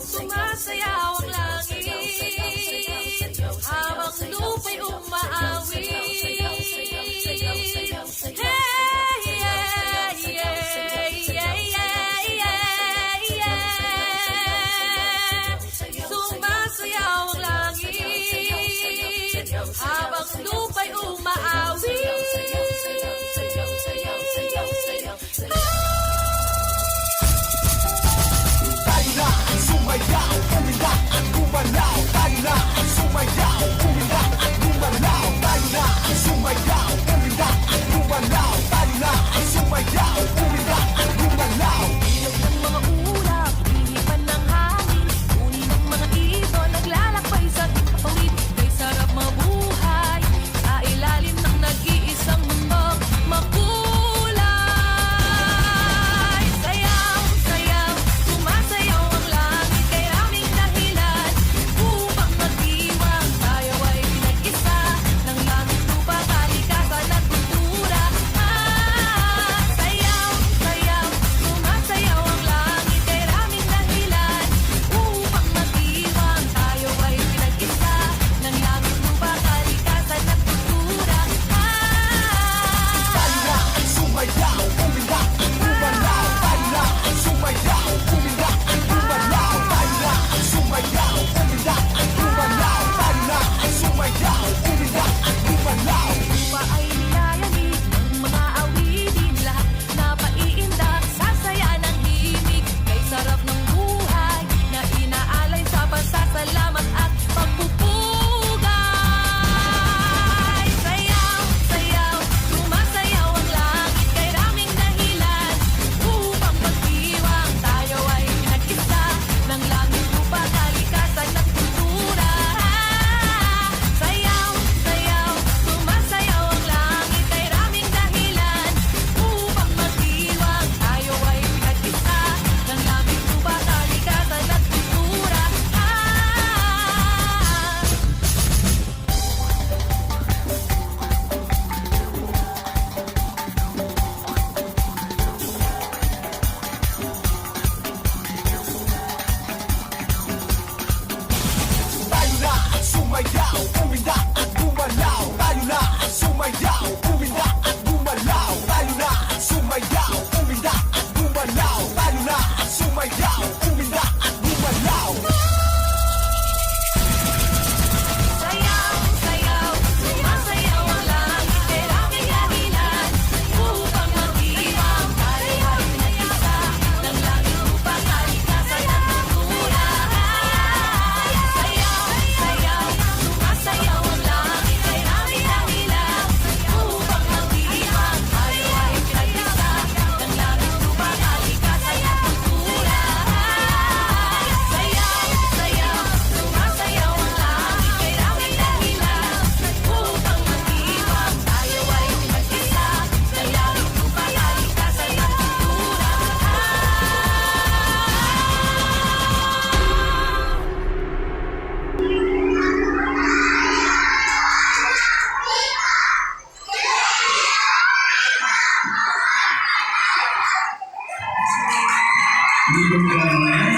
Sumasayaw ang langit habang lupa'y umaawit. Hey, yeah, yeah, yeah, yeah, yeah. Sumasayaw ang langit habang lupa'y umaawit. Sumayaw, umindak at gumalaw. Tayo na ang sumayaw, umindak at gumalaw. Tayo na ang sumayaw, umindak at gumalaw. Tayo na ang sumayaw, umindak at gumalaw. Ilog ng mga ulap, hinipan ng hangin, uni ng mga ibon, naglalakbay sa pawid. Kay sarap mabuhay sa ilalim ng nag-iisang mundong makulay. Sayaw, sayaw, sumasayaw ang langit, kay raming dahilan upang magdiwang. Tayo ay pinag-isa ng langit, lupa, kalikasan at kultura. Sayaw, sayaw, sumasayaw ang langit, kay raming dahilan upang magdiwang. Tayo ay pinag-isa ng langit, lupa, kalikasan at kultura. Tayo na ang sumayaw, umindak at gumalaw. Tayo na ang sumayaw, umindak at gumalaw. Tayo na ang sumayaw, umindak at gumalaw. Tayo na ang sumayaw, umindak at gumalaw. Lupa ay nilalamig ng mga awitin, lahat na paiindak, sasaya ng himig. Kay sarap ng buhay na inaalay sa pasasalamat at pagpupugay. Sayaw, sayaw, sumasayaw ang langit, kay raming dahilan upang magdiwang. Tayo ay pinag-isa ng langit, lupa, kalikasan at kultura. Sayaw, sayaw, sumasayaw ang langit, kay raming dahilan upang magdiwang. Tayo ay pinag-isa ng langit, lupa, kalikasan at kultura. Tayo na ang sumayaw, umindak at gumalaw. Tayo na ang sumayaw, umindak at gumalaw. Tayo na ang sumayaw, umindak at gumalaw. Tayo na ang sumayaw, umindak at gumalaw. Sayaw, sayaw, sumasayaw ang langit, kay raming dahilan upang magdiwang. Tayo ay pinag-isa ng langit, lupa, kalikasan at kultura. Sayaw, sayaw, sumasayaw ang langit, kay raming dahilan upang magdiwang. Tayo ay pinag-isa ng langit, lupa, kalikasan at kultura. Sayaw, sayaw, sumasayaw ang langit, kay raming dahilan upang magdiwang. Tayo ay pinag-isa ng langit, lupa, kalikasan at kultura. Hindi ko kailangan